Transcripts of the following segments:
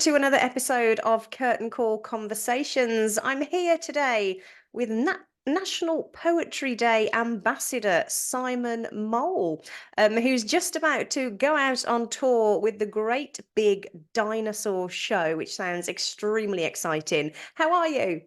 to another episode of Curtain Call Conversations. I'm here today with National Poetry Day Ambassador Simon Mole, who's just about to go out on tour with the Great Big Dinosaur Show, which sounds extremely exciting. How are you?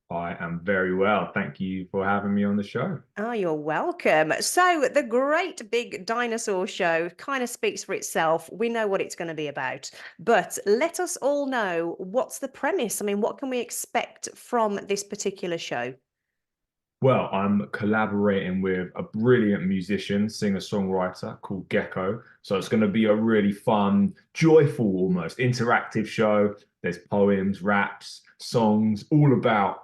I am very well. Thank you for having me on the show. Oh, you're welcome. So, the Great Big Dinosaur Show kind of speaks for itself. We know what it's going to be about, but let us all know what's the premise. I mean, what can we expect from this particular show? Well, I'm collaborating with a brilliant musician, singer-songwriter called Gecko. So it's going to be a really fun, joyful, almost interactive show. There's poems, raps, songs, all about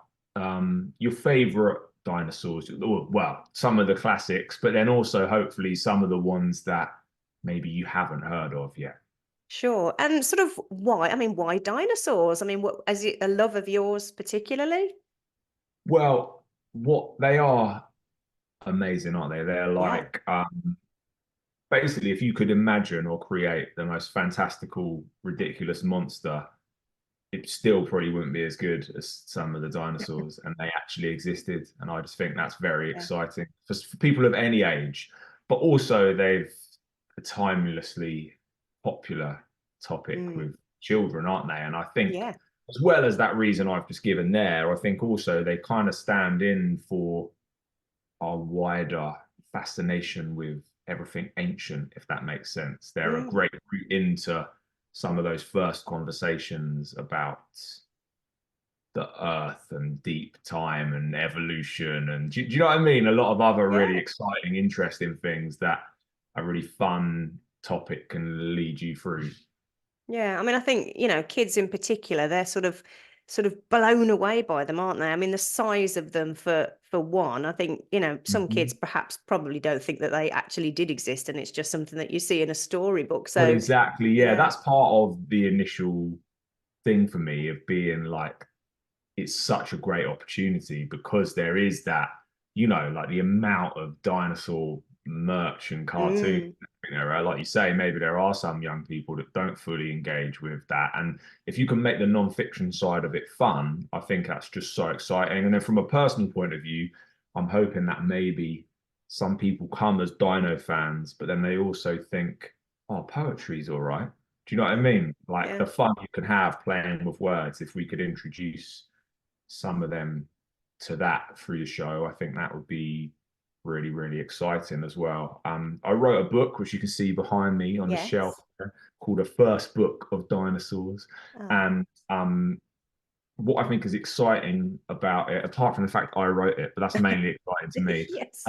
your favorite dinosaurs. Well, some of the classics, but then also hopefully some of the ones that maybe you haven't heard of yet. Sure. And sort of why? I mean, why dinosaurs? I mean, what is it a love of yours particularly? Well, what they are amazing, aren't they? They're Yeah. like basically if you could imagine or create the most fantastical, ridiculous monster, it still probably wouldn't be as good as some of the dinosaurs, and they actually existed. And I just think that's very Yeah. exciting for people of any age, but also they've a timelessly popular topic Mm. with children, aren't they? And I think Yeah. as well as that reason I've just given there, I think also they kind of stand in for our wider fascination with everything ancient, if that makes sense. They're a Mm. great route into some of those first conversations about the earth and deep time and evolution. And do you know what I mean? A lot of other really Yeah. exciting, interesting things that a really fun topic can lead you through. Yeah, I mean, I think, kids in particular, they're sort of blown away by them, aren't they? I mean, the size of them for one, I think, some kids Mhm. perhaps probably don't think that they actually did exist and it's just something that you see in a storybook. Well, So, exactly. Yeah, yeah. that's part of the initial thing for me of being like, it's such a great opportunity because there is that, like the amount of dinosaur merch and cartoons, Mm, right? Like you say, maybe there are some young people that don't fully engage with that. And if you can make the non-fiction side of it fun, I think that's just so exciting. And then from a personal point of view, I'm hoping that maybe some people come as dino fans, but then they also think, oh, poetry's all right. Do you know what I mm, mean? Like yeah. the fun you can have playing with words, if we could introduce some of them to that through the show, I think that would be really, really exciting as well. I wrote a book, which you can see behind me on the shelf, Yes. called A First Book of Dinosaurs. Oh, And what I think is exciting about it, apart from the fact I wrote it, but that's mainly exciting to me, yes.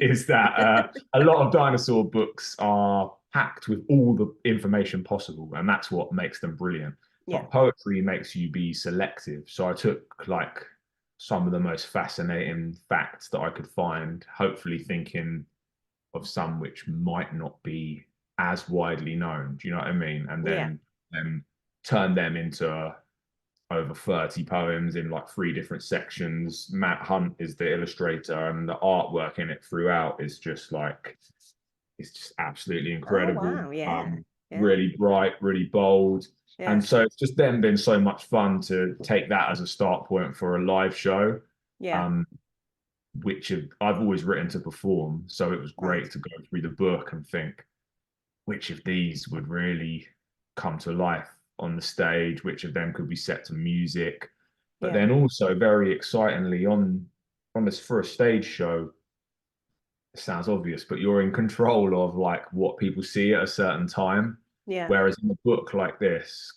is that a lot of dinosaur books are packed with all the information possible, and that's what makes them brilliant. Yeah. But poetry makes you be selective. So I took like some of the most fascinating facts that I could find, hopefully thinking of some which might not be as widely known. Do you know what I mean? And Yeah. then turn them into over 30 poems in like three different sections. Matt Hunt is the illustrator, and the artwork in it throughout is just like, it's just absolutely Oh, incredible. wow. Yeah. Yeah. Really bright, really bold. And Yeah. so it's just then been so much fun to take that as a start point for a live show, Yeah. um, I've always written to perform. So it was Right. great to go through the book and think, which of these would really come to life on the stage, which of them could be set to music. But Yeah. then also very excitingly on this for a stage show, it sounds obvious, but you're in control of like what people see at a certain time. Yeah. Whereas in a book like this,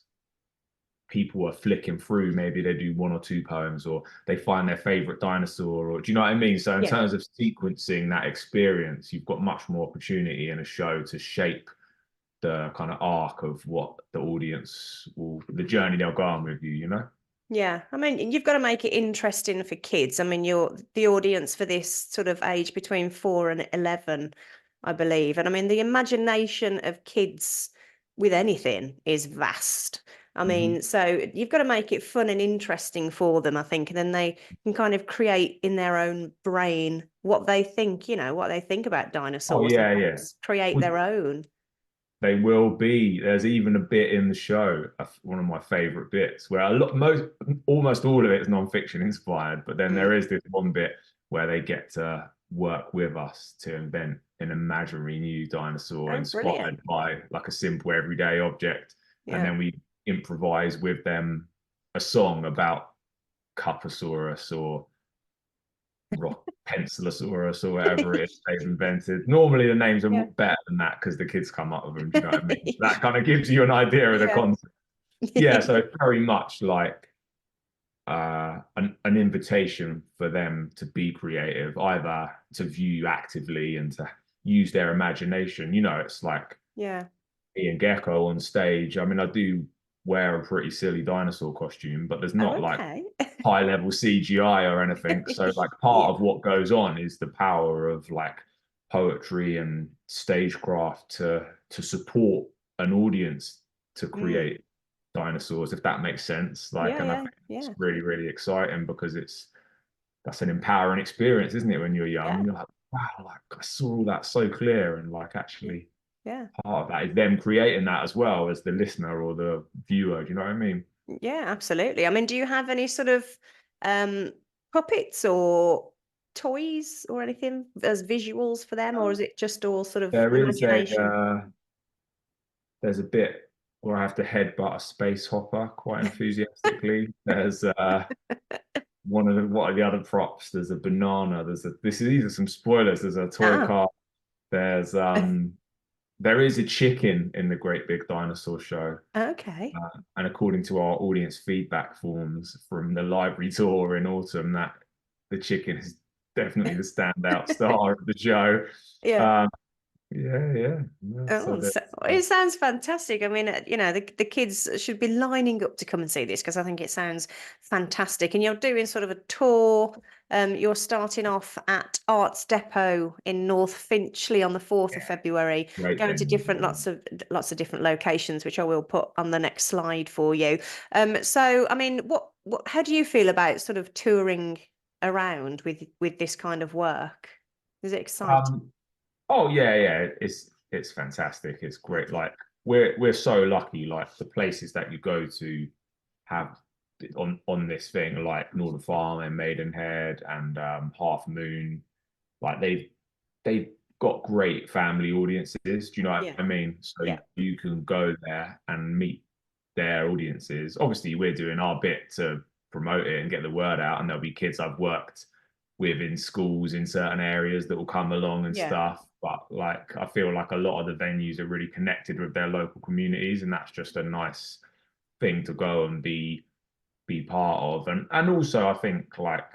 people are flicking through, maybe they do one or two poems or they find their favorite dinosaur, or do you know what I mean? So in Yeah. terms of sequencing that experience, you've got much more opportunity in a show to shape the kind of arc of what the audience will, the journey they'll go on with you. Yeah, I mean, you've got to make it interesting for kids. I mean, you're the audience for this sort of age between 4 and 11, I believe. And I mean, the imagination of kids with anything is vast. I Mhm. mean, so you've got to make it fun and interesting for them, I think. And then they can kind of create in their own brain what they think, what they think about Oh dinosaurs and yeah, yeah. perhaps create Well, their own. They will be. There's even a bit in the show, one of my favorite bits, where almost all of it is non-fiction inspired, but then there Mm. is this one bit where they get to work with us to invent an imaginary new dinosaur Oh, inspired brilliant. by like a simple everyday object, and Yeah. then we improvise with them a song about Cuposaurus or rock pencilosaurus or whatever it is they've invented. Normally the names are Yeah. better than that because the kids come up with them. Do you know what I mean? That kind of gives you an idea of the Yeah. concept. Yeah, so it's very much like an invitation for them to be creative, either to view actively and to use their imagination. You know, it's like Yeah. Ian Gecko on stage. I mean, I do wear a pretty silly dinosaur costume, but there's Oh, not like okay. high level CGI or anything. So like part of Yeah. what goes on is the power of like poetry and stagecraft to support an audience to Mm. create dinosaurs, if that makes sense. Like, Yeah, and I yeah, think it's yeah, really, really exciting because that's an empowering experience, isn't it? When you're young, yeah, you're like, wow, like I saw all that so clear, and like yeah, actually yeah, part of that is them creating that as well as the listener or the viewer. Do you know what I mean? yeah, absolutely. I mean, do you have any sort of um puppets or toys or anything as visuals for them, or is it just all sort of There is imagination? there's a bit where I have to headbutt a space hopper quite enthusiastically. There's what are the other props? There's a banana. These are some spoilers. There's a toy Ah, car. There's there is a chicken in the Great Big Dinosaur Show. okay. And according to our audience feedback forms from the library tour in autumn, that the chicken is definitely the standout star of the show. Yeah. Um, yeah. So Oh, there's so, it sounds fantastic. I mean, the kids should be lining up to come and see this because I think it sounds fantastic. And you're doing sort of a tour. You're starting off at Arts Depot in North Finchley on the 4th of February, great going to thing. different lots of different locations, which I will put on the next slide for you. So I mean, how do you feel about sort of touring around with this kind of work? Is it exciting? Um, Oh yeah. It's fantastic. It's great. Like we're so lucky. Like the places that you go to have on this thing, like Northern Farm and Maidenhead and Half Moon. Like they've got great family audiences. Do you know what Yeah, I mean? So yeah. you can go there and meet their audiences. Obviously, we're doing our bit to promote it and get the word out, and there'll be kids I've worked with in schools in certain areas that will come along and Yeah. stuff. But like, I feel like a lot of the venues are really connected with their local communities, and that's just a nice thing to go and be part of. And also I think like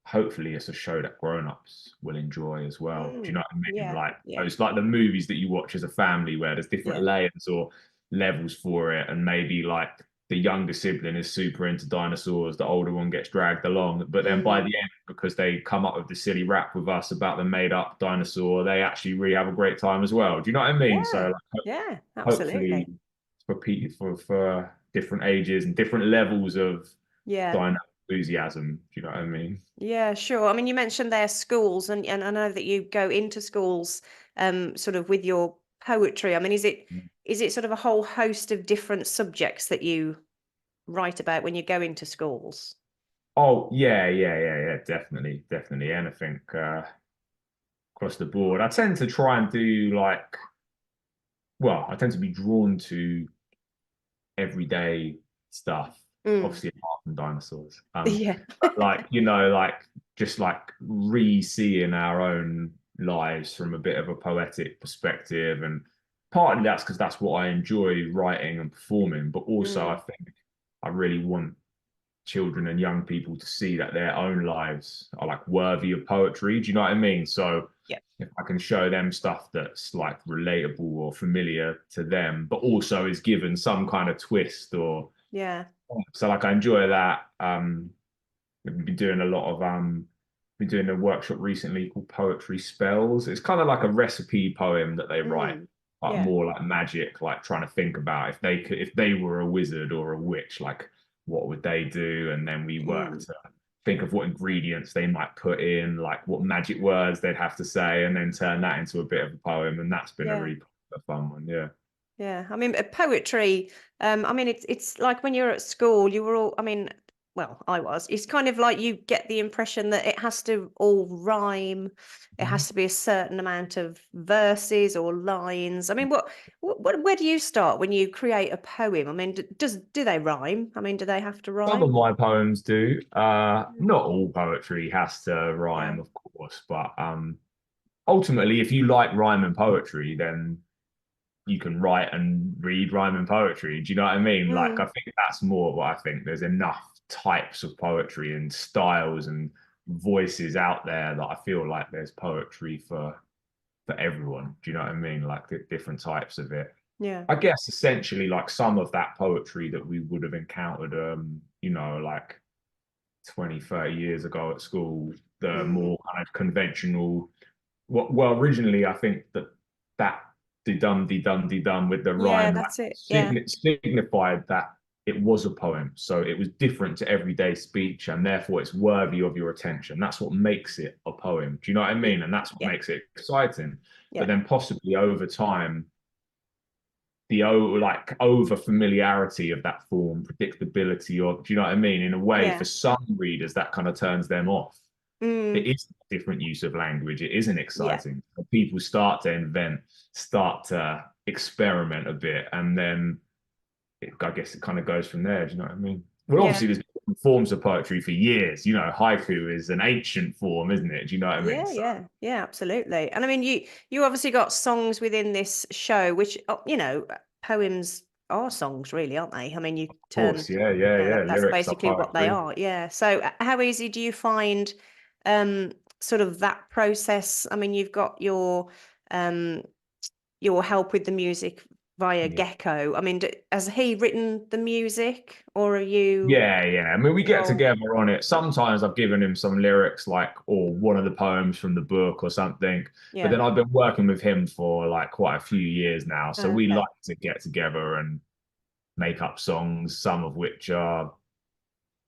hopefully it's a show that grown-ups will enjoy as well. Do you Mm, know what I mean? yeah, Like yeah, it's like the movies that you watch as a family where there's different yeah. layers or levels for it, and maybe like the younger sibling is super into dinosaurs, the older one gets dragged along, but then by the Mm, end, because they come up with the silly rap with us about the made up dinosaur, they actually really have a great time as well. Do you know what I mean? So yeah, like, yeah, hopefully absolutely. for different ages and different levels of Yeah, dino enthusiasm. Do you know what I mean? yeah, sure. I mean, you mentioned their schools, and I know that you go into schools, sort of with your poetry. I mean, is it sort of a whole host of different subjects that you write about when you go into schools? Oh yeah. Definitely. Anything across the board. I tend to try and do like, well, I tend to be drawn to everyday stuff. Mm, Obviously, apart from dinosaurs. yeah, But like like just like re-seeing our own lives from a bit of a poetic perspective, and partly that's because that's what I enjoy writing and performing. But also, I mm, think I really want children and young people to see that their own lives are like worthy of poetry. Do you know what I mean? So yeah, if I can show them stuff that's like relatable or familiar to them, but also is given some kind of twist or yeah. so like I enjoy that. We've been doing a lot of been doing a workshop recently called Poetry Spells. It's kind of like a recipe poem that they write, Mm, but yeah. more like magic, like trying to think about if they were a wizard or a witch, like what would they do? And then we work Mm, to think of what ingredients they might put in, like what magic words they'd have to say, and then turn that into a bit of a poem. And that's been a yeah. really fun one. Yeah. Yeah. I mean, poetry, I mean, it's like when you're at school, you were all, I mean, well, I was. It's kind of like you get the impression that it has to all rhyme. It has to be a certain amount of verses or lines. I mean, where do you start when you create a poem? I mean, do they rhyme? I mean, do they have to Some of rhyme? my poems do. Mm. Not all poetry has to Yeah. rhyme, of course, but ultimately, if you like rhyme and poetry, then you can write and read rhyme and poetry. Do you know what I mean? Like, I Mm. think that's more what I think. There's enough types of poetry and styles and voices out there that I feel like there's poetry for everyone. Do you know what I mean? Like the different types of it. Yeah. I guess essentially like some of that poetry that we would have encountered, like 20, 30 years ago at school, the Mm. more kind of conventional. Well, originally, I think that de dum with the Yeah, rhyme like that's it. Yeah. signified that it was a poem. So it was different to everyday speech, and therefore it's worthy of your attention. That's what makes it a poem. Do you know what I Yeah. mean? And that's what Yeah. makes it exciting. But Yeah. then possibly over time, like over familiarity of that form, predictability of, do you know what I mean? In a way, for Yeah. some readers, that kind of turns them off. It Mm. is a different use of language. It isn't Yeah. exciting. People start to invent, start to experiment a bit, and then I guess it kind of goes from there. Do you know what I mean? Well, Yeah. obviously, there's different forms of poetry for years. Haiku is an ancient form, isn't it? Do you know what I mean? Yeah, So, yeah, yeah, absolutely. And I mean, you obviously got songs within this show, which poems are songs, really, aren't they? I mean, you of turn, course, yeah, yeah, yeah. that's Lyrics are basically what they poetry. are. Yeah. So, how easy do you find um sort of that process? I mean, you've got um your help with the music via Yeah. Gecko. I mean, has he written the music, or are you Yeah, yeah. I mean, we get involved? together on it. Sometimes I've given him some lyrics, like, or one of the poems from the book or something. But Yeah. then I've been working with him for like quite a few years now. So we Okay. like to get together and make up songs, some of which are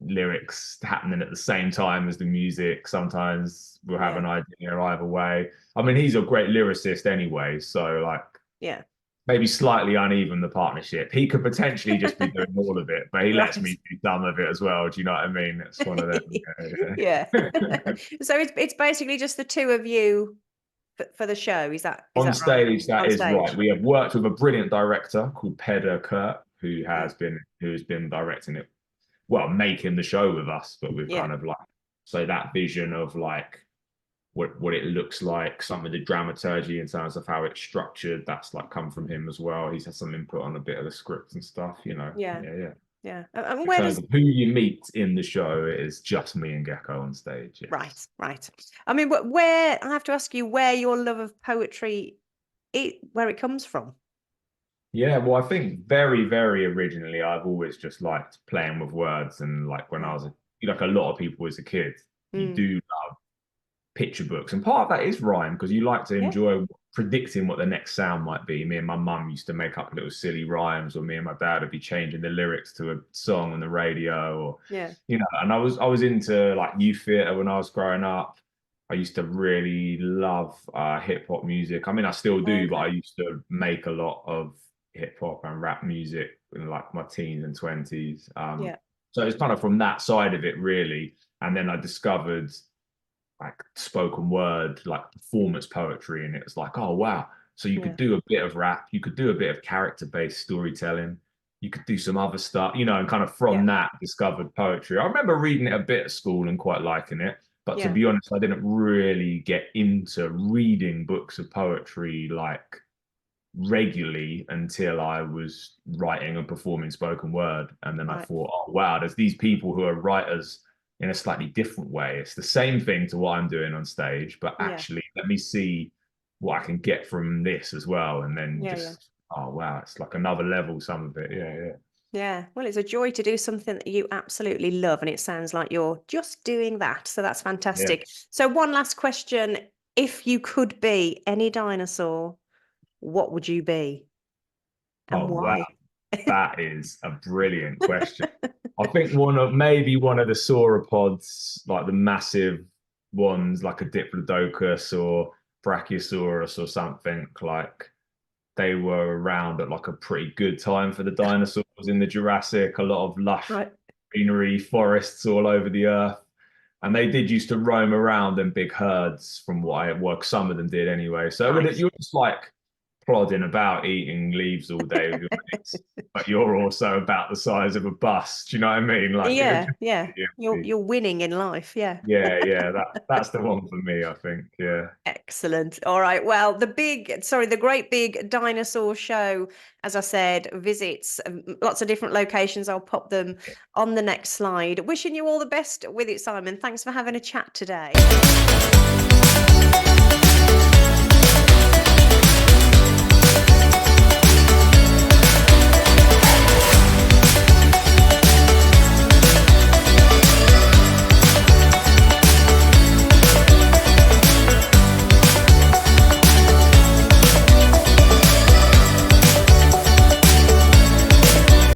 lyrics happening at the same time as the music. Sometimes we'll have Yeah. an idea either way. I mean, he's a great lyricist anyway. So, like, Yeah. maybe slightly uneven the partnership. He could potentially just be doing all of it, but he lets Right. me do some of it as well. Do you know what I mean? It's one of them. Yeah. Yeah. So it's basically just the two of you for the show. Is On that right? stage, that On is right. stage. We have worked with a brilliant director called Peder Kurt, Yeah. who's been directing it, well, making the show with us, but we've Yeah. kind of like so that vision of like what it looks like, some of the dramaturgy in terms of how it's structured, that's like come from him as well. He's had some input on a bit of the script and stuff. Yeah. Yeah, yeah. Yeah. And In where terms does of who you meet in the show, it is just me and Gecko on stage. right, Yes. right. I mean, where I have to ask you where your love of poetry where it comes from. Yeah, well, I think very, very originally, I've always just liked playing with words, and like when I Yeah. was like a lot of people as a kid, you Mm. do picture books. And part of that is rhyme because you like to Yeah. enjoy predicting what the next sound might be. Me and my mum used to make up little silly rhymes, or me and my dad would be changing the lyrics to a song on the radio, or Yeah. and I was into like youth theatre when I was growing up. I used to really love hip hop music. I mean, I still do, but I Okay. used to make a lot of hip hop and rap music in like my teens and 20s. Yeah. So it's kind of from that side of it, really. And then I discovered like spoken word, like performance poetry, and it was like, oh wow. So you could Yeah. do a bit of rap, you could do a bit of character-based storytelling, you could do some other stuff, and kind of Yeah. from that discovered poetry. I remember reading it a bit at school and quite liking it, but to Yeah. be honest, I didn't really get into reading books of poetry like regularly until I was writing and performing spoken word. And then I Right. thought, oh, wow, there's these people who are writers in a slightly different way. It's the same thing to what I'm doing on stage, but Yeah. actually, let me see what I can get from this as well. And then Yeah. Yeah. just, oh, wow, it's like another level, some of it. Yeah, yeah. Yeah, well, it's a joy to do something that you absolutely love, and it sounds like you're just doing that. So that's Yeah. fantastic. So, one last question. If you could be any dinosaur, what would you be and Oh, wow. why? That is a brilliant question. I think maybe one of the sauropods, like the massive ones, like a Diplodocus or Brachiosaurus or something. Like, they were around at like a pretty good time for the dinosaurs in the Jurassic. A lot of lush Right. greenery, forests all over the earth. And they did used to roam around in big herds, from what I work. Some of them did anyway. So Nice. you're just like plodding about eating leaves all day with your mates, but you're also about the size of a bus. Do you know what I mean? Like you're Yeah, just yeah. empty. You're winning in life, yeah. Yeah, that's the one for me, I think. Yeah. Excellent. All right. Well, the Great Big Dinosaur Show, as I said, visits lots of different locations. I'll pop them on the next slide. Wishing you all the best with it, Simon. Thanks for having a chat today.